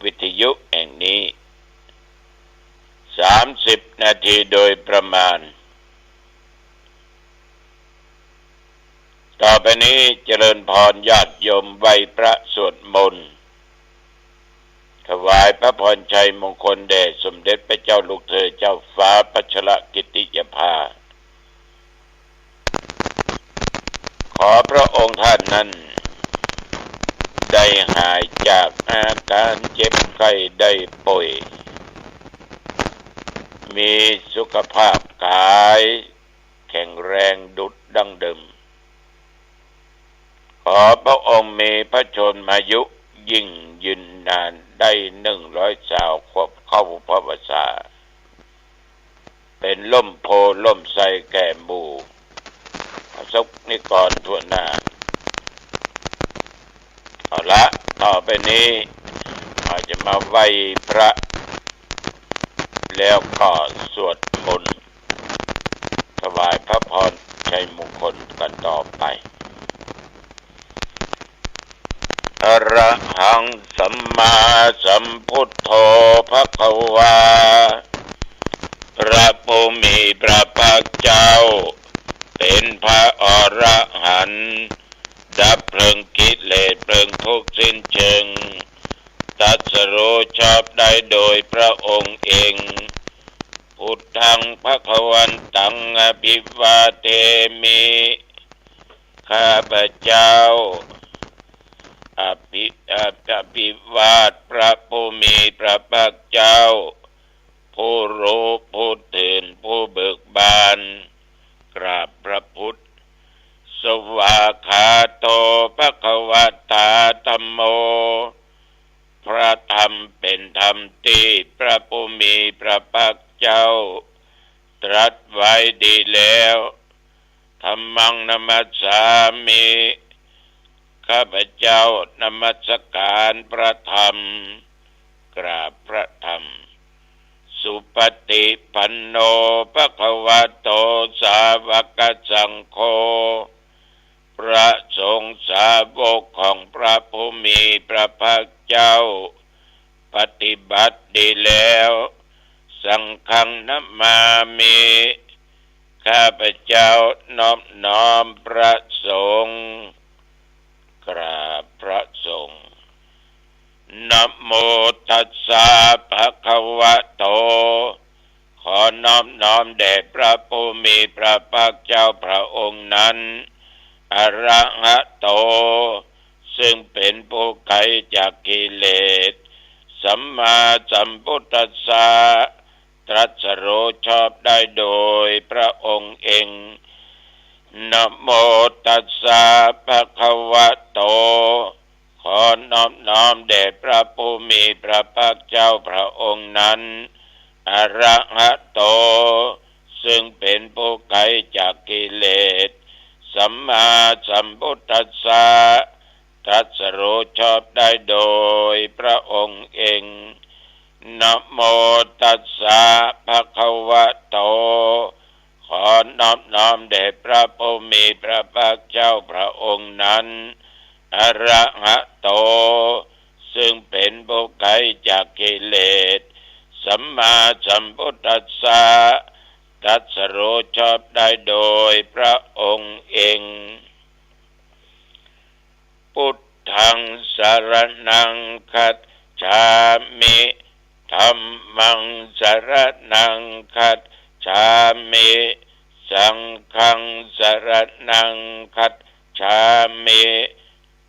วิทยุแห่งนี้30 นาทีโดยประมาณต่อไปนี้เจริญพรญาติโยมไหว้พระสวดมนต์ถวายพระพรชัยมงคลแด่สมเด็จพระเจ้าลูกเธอเจ้าฟ้าพัชรกิติยภาขอพระองค์ท่านนั้นได้หายจากอาการเจ็บไข้ได้ป่วยมีสุขภาพกายแข็งแรงดุจดังเดิมขอพระองค์มีพระชนมายุยิ่งยืนนานได้100 ศวบเข้าพระวสาเป็นล่มโพล่มไทรแก่หมู่ประสบนิกรทั่วหน้าเอาละต่อไปนี้เราจะมาไหว้พระแล้วก็สวดมนต์ถวายพระพรชัยมงคลกันต่อไปอะระหังสัมมาสัมพุทโธภควาพระผู้มีพระภาคเจ้าเป็นพระอรหันต์ดับเพลิงกิเลสเพลิงทุกข์สิ้นเชิงตรัสรู้ชอบได้โดยพระองค์เองพุทธังภควันตังอภิวาเทมิข้าพเจ้าอภิวาทพระผู้มีพระภาคเจ้าผู้รู้ผู้ตื่นผู้เบิกบานกราบพระพุทธสวากขาโตภควตาธัมโมพระธรรมเป็นธรรมที่พระผู้มีพระภาคเจ้าตรัสไว้ดีแล้วธัมมังนัมมัสสามิข้าพเจ้านมัสการพระธรรมกราบพระธรรมสุปฏิปันโนภควโตสาวกสังโฆพระสงฆ์สาวกของพระผู้มีพระภาคเจ้าปฏิบัติดีแล้วสังฆังนัมมามิข้าพเจ้านอบน้อมพระสงฆ์กราบพระสงฆ์นะโมตัสสะภะคะวะโตขอนอบน้อมแด่พระผู้มีพระภาคเจ้าพระองค์นั้นอะระหะโตซึ่งเป็นผู้ไกลจากกิเลสสัมมาสัมพุทธัสสะตรัสรู้ชอบได้โดยพระองค์เองนะโมตัสสะภะคะวะโตขอนอบน้อมแด่พระผู้มีพระภาคเจ้าพระองค์นั้นอะระหะโตซึ่งเป็นผู้ไกลจากกิเลสสัมมาสัมพุทธัสสะตรัสรู้ชอบได้โดยพระองค์เองนะโมตัสสะภะคะวะโตขอนอบน้อมแด่พระผู้มีพระภาคเจ้าพระองค์นั้นอะระหะโตซึ่งเป็นผู้ไกลจากกิเลสสัมมาสัมพุทธัสสะตรัสรู้ชอบได้โดยพระองค์เองพุทธังสรณังคัจฉามิธัมมังสรณังคัจฉามิสังฆังสรณังคัจฉามิ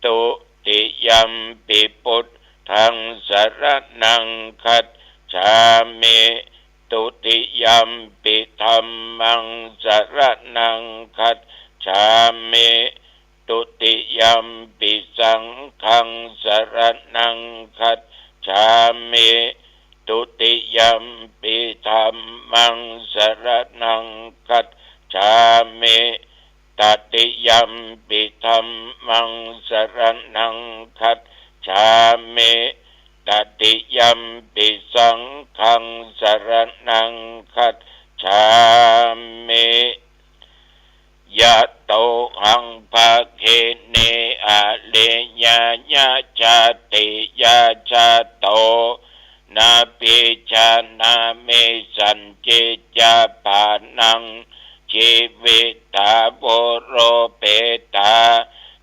ตุติยัมปิพุทธังสรณังคัจฉามิตุติยัมปิธัมมังสรณังคัจฉามิตุติยัมปิสังฆังสรณังคัจฉามิตุติยัมปิธัมมังสรณังคัจฉามิตติยัมปิธัมมังสรณังคัจฉามิตติยัมปิสังฆังสรณังคัจฉามิ ยะโตหังภะเคเนอะเลญะญะชาติยะชาโตนาปิชานาเมสันจิจาปานังชีวิตาโบโรเปตา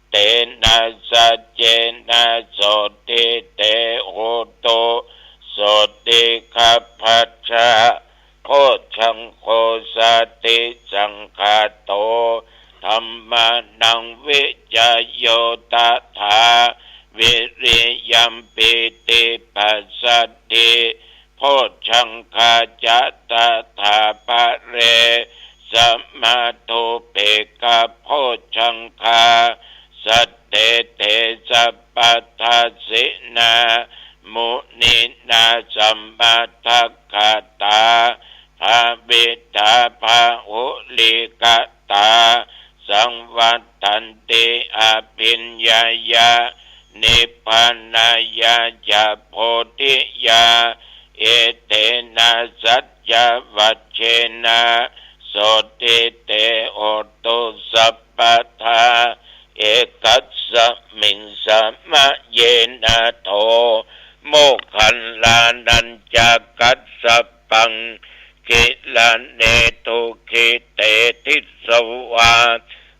เตนะสัจเจนะโสติเตโหโตโสติขัพพัชชะโคชังโคสติสังฆาโตธัมมานังวิจโยตถาวิริยัมปิติปัสสัตติโพชังคาจัตตถาภะเรสัมมาทุเปกะโพชังคาสัตเตเตสัพพัทธัสสินามุนินาสัมมาทัคคาตาภาวิตาภาหุลิกตาสังวัตตันติอภิญญายานิพพานายาจะโพธิยาเอเตนะสัจจวัชเชนะโสติเตโอตุสัพพทาเอกัสสมิงสัมมะเยนะโทโมคขัลลานัญจะกัสสปังกิลาเนตุขิเตทิสวา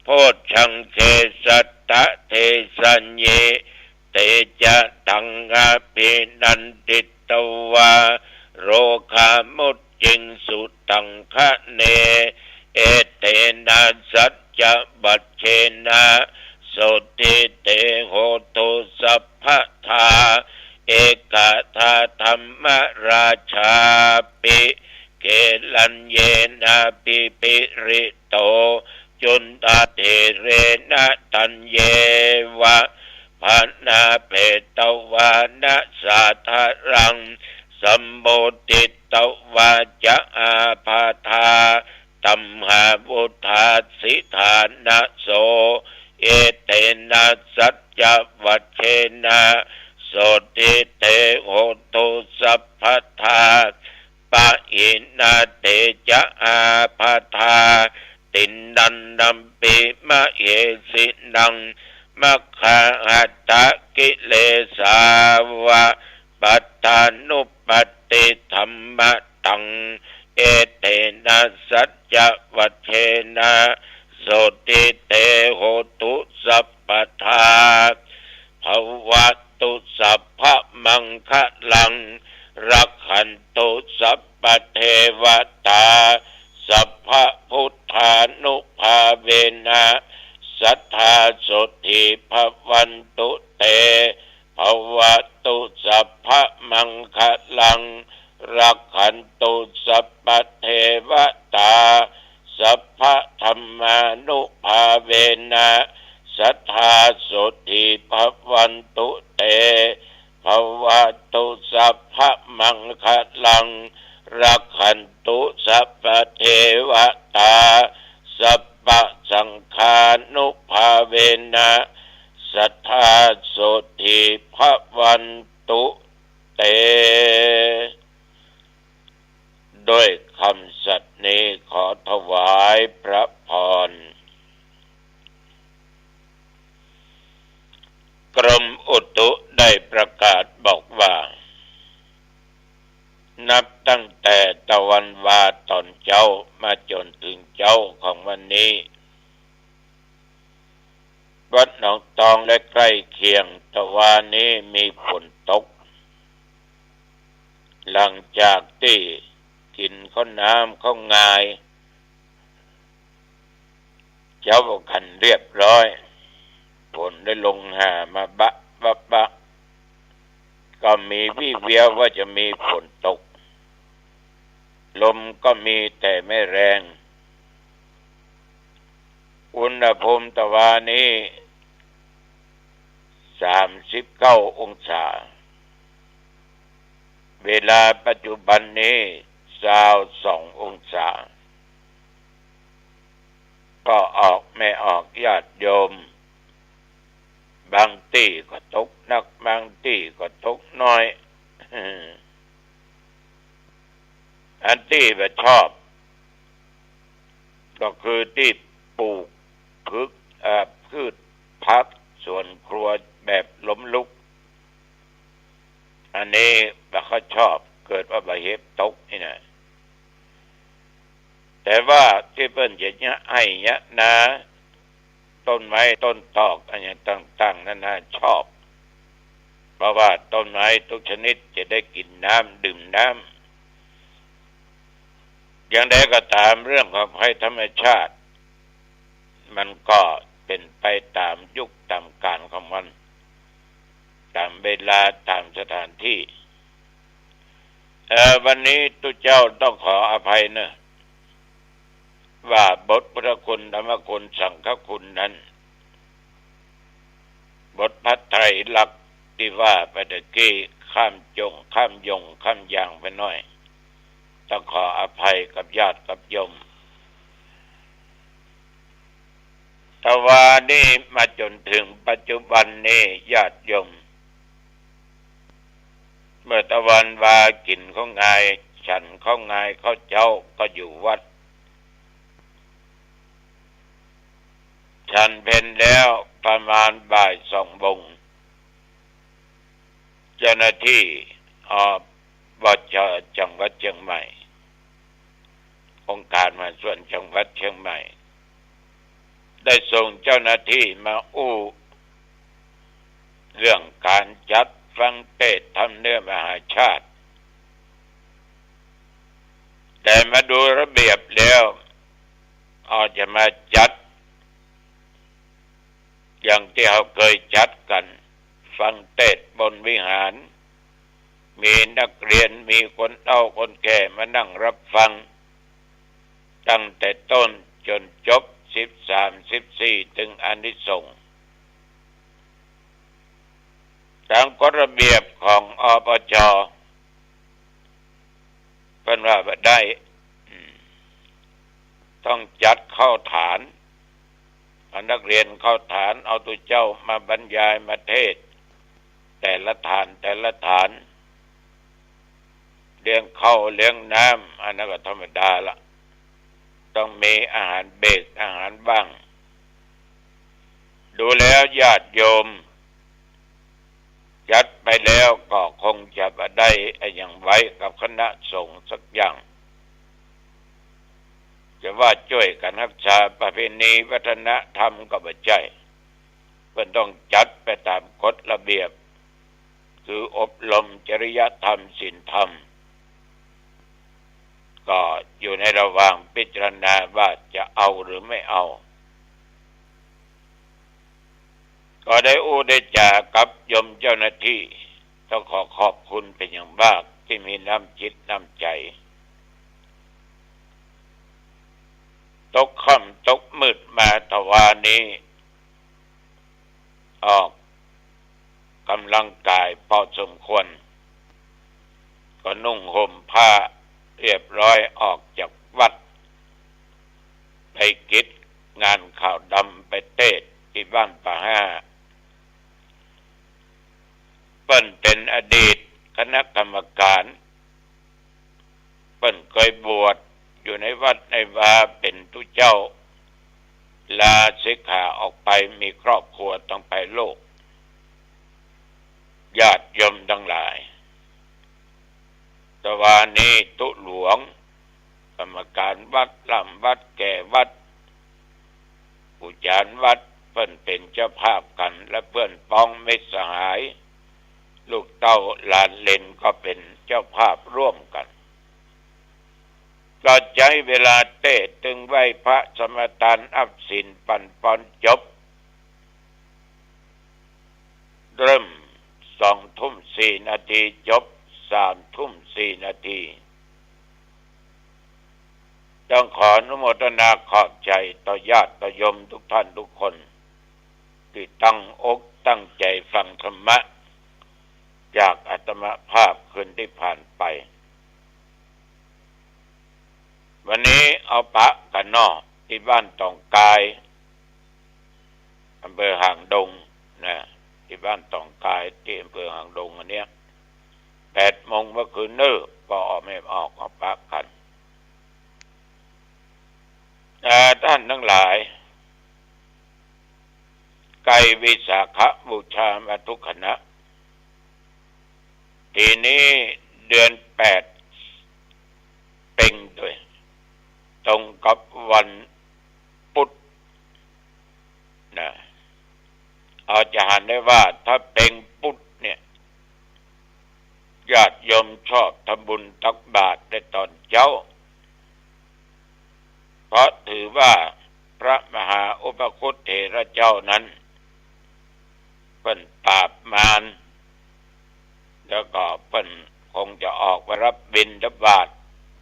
โพชังเทสัตตะเทสัญเยเตจะตังอาภินันติตวาโรคามุจจิงสุตังคะเนเอเตนะสัจจบัชเชนะโสติเตโหตุสัพพทาเอกทาธรรมราชาปิเกลัญเยนะปิปิริโตจุนตาเทเรนะตัญเยวะภานาเปตวานะสาธารังสัมโบติตวาจะอาภาธาตัมหาวุธาสิธานะโสเอเตนะสัจจวัชเชนะโสติเตโหตุสัพพทาปะอินาเตจะอาภาธาตินนันนัมปิมะเอสินังมัคคาหัตถกิเลสาวะปัตตานุปติธัมมะตังเอเตนะสัจจวัชเชนะโสติเตโหตุสัพพทาภวัตุสัพพมังคะลังรักขันตุสัพพเทวตาสัพพพุทธานุภาเวนะสัทธาโสติภวันตุเตภวตุสัพพมังคะลังรักขันตุสัพพเทวตาสัพพธัมมานุภาเวนะสัทธาโสติภวันตุเตภวตุสัพพมังคะลังรักขันตุสัพพเทวตาสัพพสังฆานุภาเวนะสัทธาโสติภวันตุเตด้วยคำสัตย์นี้ขอถวายพระพรกรมอุตุได้ประกาศบอกว่านับตั้งแต่ตะวันวาตอนเช้ามาจนถึงเช้าของวันนี้วัดหนองตองและใกล้เคียงตะวันนี้มีฝนตกหลังจากที่กินข้าวน้ำข้าวงายเจ้ากันเรียบร้อยฝนได้ลงหามาบะก็มีวี่แววว่าจะมีฝนตกลมก็มีแต่ไม่แรงอุณหภูมิตะวันนี้39 องศาเวลาปัจจุบันนี้22 องศาก็ออกไม่ออกญาติโยมบางที่ก็ตกหนักบางที่ก็ตกน้อยอันที่แบบชอบก็คือที่ปลูก พืชพักสวนครัวแบบล้มลุกอันนี้เขาชอบเกิดว่าบะเห็บตกนี่นะแต่ว่าที่เปิ้นจะเนี่ยให้เนี่ยนะต้นไม้ต้นตอกอะไรต่างๆนั่นนะชอบเพราะว่าต้นไม้ทุกชนิดจะได้กินน้ำดื่มน้ำอย่างใดก็ตามเรื่องของภัยธรรมชาติมันก็เป็นไปตามยุคตามกาลของมันตามเวลาตามสถานที่วันนี้ตุเจ้าต้องขออภัยนะว่าบทพุทธคุณธรรมคุณสังฆคุณนั้นบทพระไตรลักษณ์ที่ว่าไปตะกี้ข้ามอย่างไปหน่อยต้องขออภัยกับญาติกับโยมแต่ว่านี่มาจนถึงปัจจุบันนี้ญาติโยมเมื่อตะวันวากินของงายฉันของงายเขาเจ้าก็อยู่วัดฉันเพลแล้วประมาณบ่าย2 โมงเจ้าหน้าที่บจ.จังหวัดเชียงใหม่องค์การมาส่วนจังหวัดเชียงใหม่ได้ส่งเจ้าหน้าที่มาเรื่องการจัดฟังเทศน์ทำเนียมมหาชาติแต่มาดูระเบียบแล้วจะมาจัดอย่างที่เขาเคยจัดกันฟังเทศน์บนวิหารมีนักเรียนมีคนเฒ่าคนแก่มานั่งรับฟังตั้งแต่ต้นจนจบ13-14ถึงอานิสงส์ตามกฎระเบียบของอบจ.เพิ่นว่าได้ต้องจัดเข้าฐานนักเรียนเข้าฐานเอาตัวเจ้ามาบรรยายมาเทศแต่ละฐานเลี้ยงข้าวเลี้ยงน้ำอันนั้นก็ธรรมดาละต้องมีอาหารเบรกอาหารบ้างดูแล้วญาติโยมจัดไปแล้วก็คงจะได้อย่างไว้กับคณะสงฆ์สักอย่างจะว่าช่วยกันรักษาประเพณีวัฒนธรรมก็บ่ใช่เพิ่นต้องจัดไปตามกฎระเบียบคืออบรมจริยธรรมศีลธรรมก็อยู่ในระหว่างพิจารณาว่าจะเอาหรือไม่เอาก็ได้ได้จากับโยมเจ้าหน้าที่ต้องขอบคุณเป็นอย่างมากที่มีน้ำจิตน้ำใจตกค่ำตกมืดมาตะวันนี้ออกกำลังกายพอสมควรก็นุ่งห่มผ้าเรียบร้อยออกจากวัดไปกิจงานข่าวดำไปเทศน์ที่บ้านป่าห้าเปิ้นเป็นอดีตคณะกรรมการเปิ้นเคยบวชอยู่ในวัดในวาเป็นตุเจ้าลาสิกขาออกไปมีครอบครัวต้องไปโลกญาติโยมทั้งหลายแต่ว่านี้ตุหลวงกรรมการวัดลำวัดแก่วัดผู้จารวัดเพิ่นเป็นเจ้าภาพกันและเพื่อนพ้องมิตรสหายลูกเต้าหลานเลนก็เป็นเจ้าภาพร่วมกันก็ใช้เวลาเทศน์ถึงไหว้พระสมทานอัปศีลปันปอนจบเริ่ม2:04 นาทีจบ3:04 นาทีต้องขออนุโมทนาขอบใจต่อญาติต่อโยมทุกท่านทุกคนที่ตั้งอกตั้งใจฟังธรรมะจากอาตมาภาพคืนที่ผ่านไปวันนี้เอาปะกันนอกที่บ้านตองกายอำเภอหางดงนะที่บ้านตองกายที่อำเภอหางดงอันเนี้ย8 โมงเมื่อคืนเนอก็ออกไม่ออกเอาปะกันท่านทั้งหลาย วิสาขบูชามาทุกคณะทีนี้เดือน8เพ็งด้วยตรงกับวันพุธนะเอาจะหันได้ว่าถ้าเพ็งพุธเนี่ยญาติโยมชอบทำบุญตักบาตรในตอนเช้าเพราะถือว่าพระมหาอุปคุตเถระเจ้านั้นเป็นปราบมารแล้วก็เป็นคงจะออกไปรับบิณฑบาต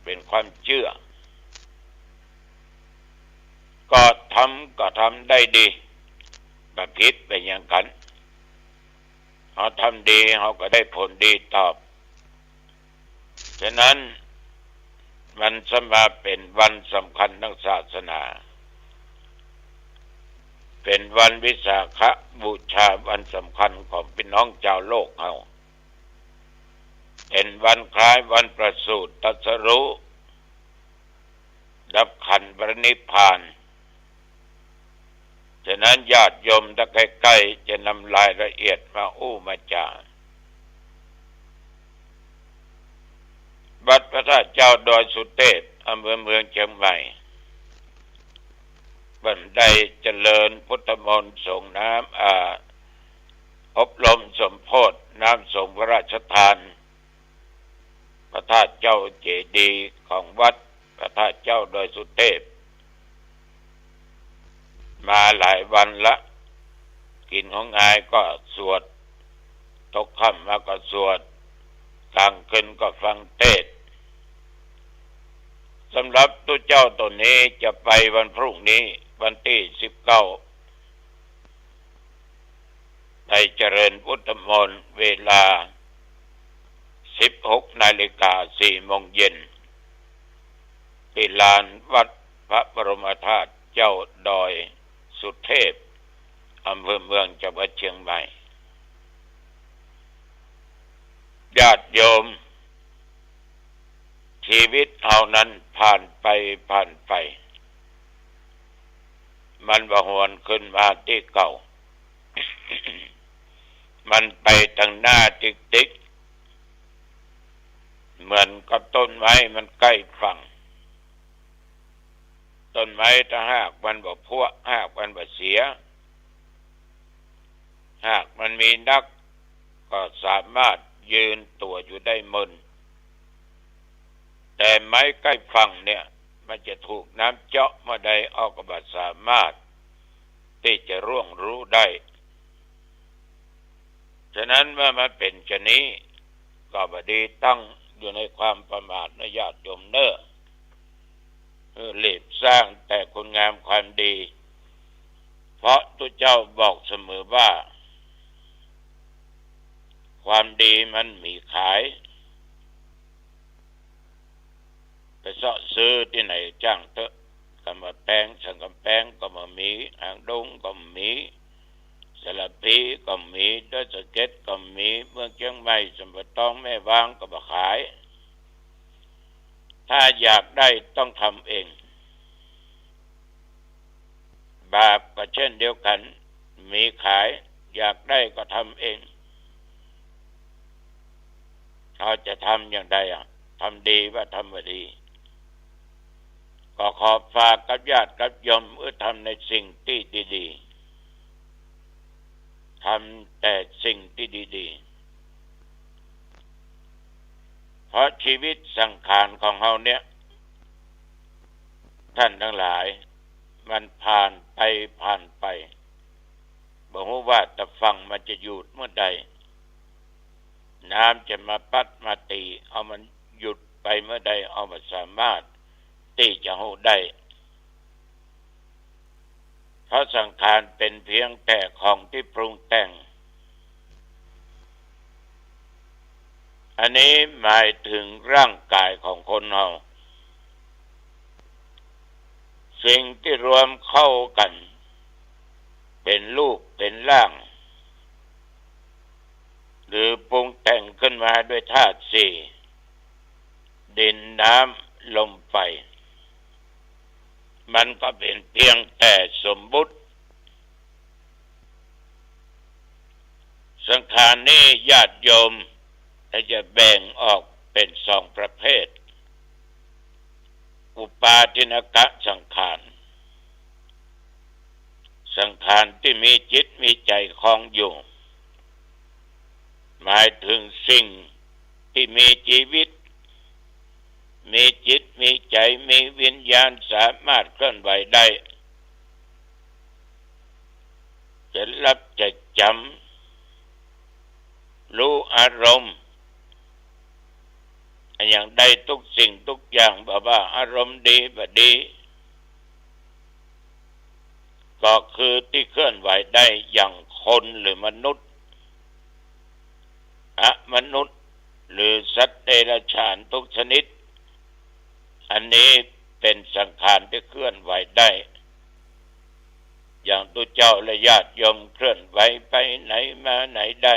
เป็นความเชื่อก็ทำได้ดีแบบคิดเป็นอย่างกันเขาทำดีเขาก็ได้ผลดีตอบฉะนั้นมันสมาเป็นวันสำคัญทางศาสนาเป็นวันวิสาขบูชาวันสำคัญของพี่น้องชาวโลกเขาเป็นวันคล้ายวันประสูติตรัสรู้ดับขันธ์ปรินิพพานฉะนั้นญาติโยมถ้าใกล้ๆจะนำรายละเอียดมามาจาวัดพระธาตุเจ้าดอยสุเทพอำเภอเมืองเชียงใหม่บันไดเจริญพุทธมนต์ส่งน้ำอบรมสมโภชน้ำส่งพระราชทานพระธาตุเจ้าเจดีย์ของวัดพระธาตุเจ้าดอยสุเทพมาหลายวันละกินของงายก็สวดตกค่ำมาก็สวดกลางคืนก็ฟังเทศน์สำหรับตัวเจ้าตัวนี้จะไปวันพรุ่งนี้วันที่19ได้เจริญพุทธมนต์เวลา 16:04 น.ที่ลานวัดพระบรมธาตุเจ้าดอยสุเทพอำเภอเมืองจังหวัดเชียงใหม่ญาติโยมชีวิตเอานั้นผ่านไปมันบ่หวนขึ้นมาที่เก่า มันไปทางหน้าติ๊กเหมือนกับต้นไม้มันใกล้ฝั่งต้นไม้ถ้าหากมันบ่พัวหากมันบ่เสียหากมันมีนักก็สามารถยืนตัวอยู่ได้มึนแต่ไม้ใกล้ฝั่งเนี่ยมันจะถูกน้ำเจาะมาได้ออกก็บ่สามารถที่จะร่วงรู้ได้ฉะนั้นเมื่อมันเป็นชนี้ก็บ่ดีตั้งอยู่ในความประมาทนะญาติโยมเน้อรีบสร้างแต่คุณงามความดีเพราะตัวเจ้าบอกเสมอว่าความดีมันมีขายไปเสาะซื้อที่ไหนจ้างเถอะกำมะแปงสังกำแปงก็มามีหางดงก็มีสลับปีก็มีด้วยสเก็ตก็มีเมืองเชียงใหม่สมบัติทองแม่วางก็มาขายถ้าอยากได้ต้องทำเองบาปก็เช่นเดียวกันมีขายอยากได้ก็ทำเองเขาจะทำอย่างไรทำดีว่าทำไม่ดีก็ขอฝากกับญาติกับโยมทำในสิ่งที่ดีๆทำแต่สิ่งที่ดีๆเพราะชีวิตสังขารของเราเนี่ยท่านทั้งหลายมันผ่านไปบอกว่าแต่ฟังมันจะหยุดเมื่อใดน้ำจะมาปัดมาตีเอามันหยุดไปเมื่อใดเอามาสามารถที่จะหูได้เพราะสังขารเป็นเพียงแต่ของที่ปรุงแต่งอันนี้หมายถึงร่างกายของคนเราสิ่งที่รวมเข้ากันเป็นรูปเป็นร่างหรือปรุงแต่งขึ้นมาด้วยธาตุสี่ดินน้ำลมไฟมันก็เป็นเพียงแต่สมมุติ สังขารนี้ญาติโยมจะแบ่งออกเป็นสองประเภทอุปาทินกะสังขารสังขารที่มีจิตมีใจคล้องอยู่หมายถึงสิ่งที่มีชีวิตมีจิตมีใจมีวิญญาณสามารถเคลื่อนไหวได้จะรับจะจำรู้อารมณ์อย่างใดทุกสิ่งทุกอย่างว่าอารมณ์ดีบ่ดีก็คือที่เคลื่อนไหวได้อย่างคนหรือมนุษย์มนุษย์หรือสัตว์เดรัจฉานทุกชนิดอันนี้เป็นสังขารที่เคลื่อนไหวได้อย่างตัวเจ้าและญาติโยมเคลื่อนไหวไปไหนมาไหนได้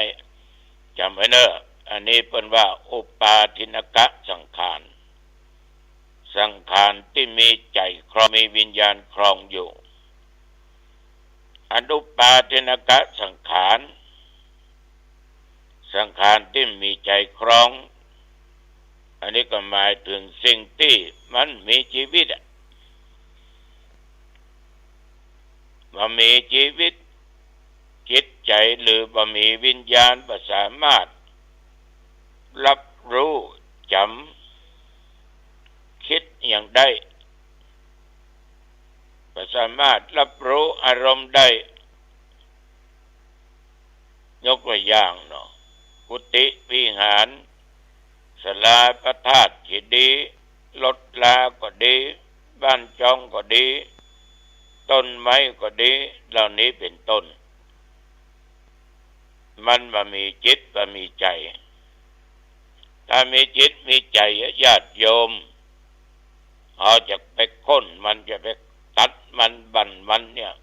จำไว้เนอะอันนี้เป็นว่าอุปาทินกะสังขารสังขารที่มีใจครองมีวิญญาณครองอยู่อนุปาทินกะสังขารสังขารที่มีใจครองอันนี้ก็หมายถึงสิ่งที่มันมีชีวิตมันมีชีวิตจิตใจหรือบ่มีวิญญาณบ่สามารถรับรู้จำคิดอย่างใดบ่สามารถรับรู้อารมณ์ได้ยกตัวอย่างเนาะกุฏิวิหารศาลาพระธาตุก็ดีรถลาก็ดีบ้านจองก็ดีต้นไม้ก็ดีเหล่านี้เป็นต้นมันบ่มีจิตบ่มีใจถ้ามีจิตมีใจญาติโยมเอาจะไปค้นมันจะไปตัดมันบั่นมันเนี่ย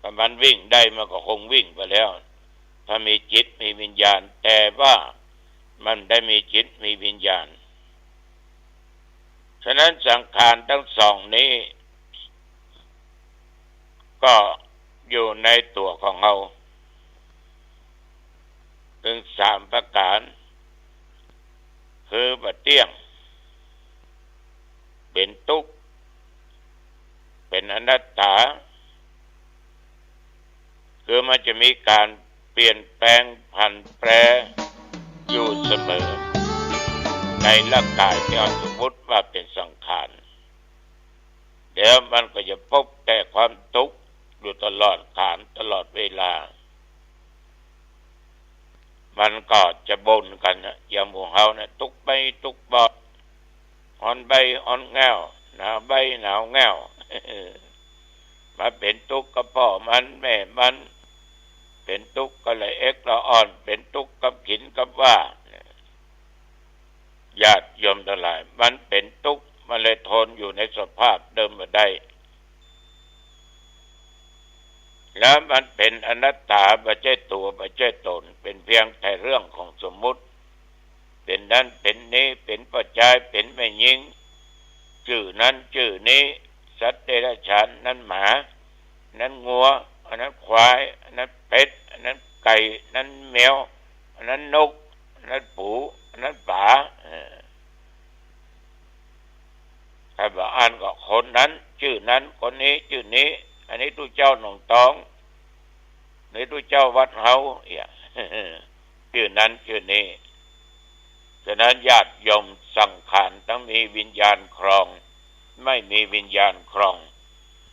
ถ้ามันวิ่งได้มันก็คงวิ่งไปแล้วถ้ามีจิตมีวิญญาณแต่ว่ามันได้มีจิตมีวิญญาณฉะนั้นสังขารทั้งสองนี้ก็อยู่ในตัวของเราถึง3ประการคือบ่เที่ยงเป็นทุกข์เป็นอนัตตาคือมันจะมีการเปลี่ยนแปลงผันแปรอยู่เสมอในร่างกายที่สมมติว่าเป็นสังขารเดี๋ยวมันก็จะพบแต่ความทุกข์อยู่ตลอดกาลตลอดเวลามันก็จะบ่นกันนะอย่างหมู่เฮานะทุกใบทุกบอดอ่อนใบอ่อนแง่วหนาวใบหนาวแง่วมาเป็นทุกข์กับพ่อมันแม่มันเป็นทุกข์ก็เลยละอ่อนเป็นทุกข์กับขินกับว่าญาติโยมทั้งหลายมันเป็นทุกข์มันเลยทนอยู่ในสภาพเดิมมาได้แล้วมันเป็นอนัตตาไม่ใช่ตัวไม่ใช่ตนเป็นเพียงแต่เรื่องของสมมุติเป็นนั้นเป็นนี้เป็นปัจจัยเป็นไม่ยิ่งชื่อนั้นชื่อนี้สัตว์เดรัจฉานนั้นหมานั้นงัวอันนั้นควายอันนั้นเป็ดอันนั้นไก่นั้นแมวอันนั้นนกอันนั้นปูอันนั้นปลาถ้าบอกอ่านก็คนนั้นชื่อนั้นคนนี้ชื่อนี้อันนี้ตู้เจ้าหนองตองนี่ตู้เจ้าวัดเฮาชื่อนั้นชื่อนี้ฉะนั้นญาติโยมสังขารทั้งมีวิญญาณครองไม่มีวิญญาณครอง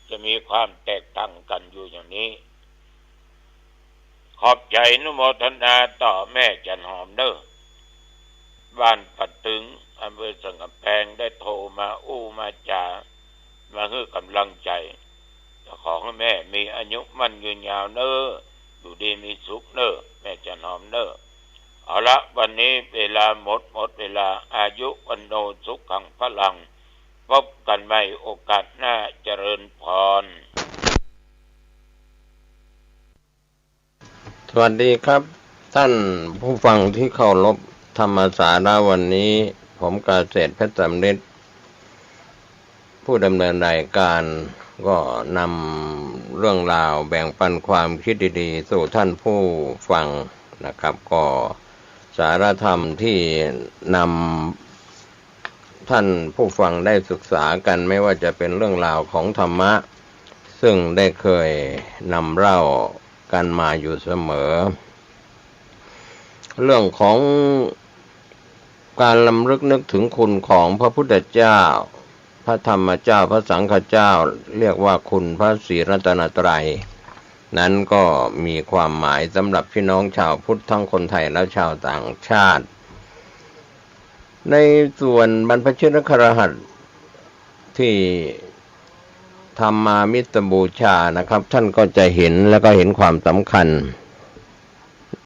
จะมีความแตกต่างกันอยู่อย่างนี้ขอบใจนุโมทนาต่อแม่จันหอมเด้อบ้านปัดตึงอำเภอสังกำแพงได้โทรมามาจามาให้กำลังใจขอให้แม่มีอายุมั่นยืนยาวเด้ออยู่ดีมีสุขเด้อแม่จันหอมเด้อเอาละวันนี้เวลาหมดเวลาอายุวันโนสุขังพลังพบกันใหม่โอกาสหน้าเจริญพรสวัสดีครับท่านผู้ฟังที่เคารพธรรมสาระวันนี้ผมเกษตรเพชรสำริดผู้ดำเนินรายการ ก็นำเรื่องราวแบ่งปันความคิดดีๆสู่ท่านผู้ฟังนะครับก็สารธรรมที่นำท่านผู้ฟังได้ศึกษากันไม่ว่าจะเป็นเรื่องราวของธรรมะซึ่งได้เคยนำเล่ากันมาอยู่เสมอเรื่องของการรำลึกนึกถึงคุณของพระพุทธเจ้าพระธรรมเจ้าพระสังฆเจ้าเรียกว่าคุณพระศรีรัตนตรัยนั้นก็มีความหมายสำหรับพี่น้องชาวพุทธทั้งคนไทยและชาวต่างชาติในส่วนบรรพชิตคฤหัสถ์ที่ทำมามิตรบูชานะครับท่านก็จะเห็นและก็เห็นความสำคัญ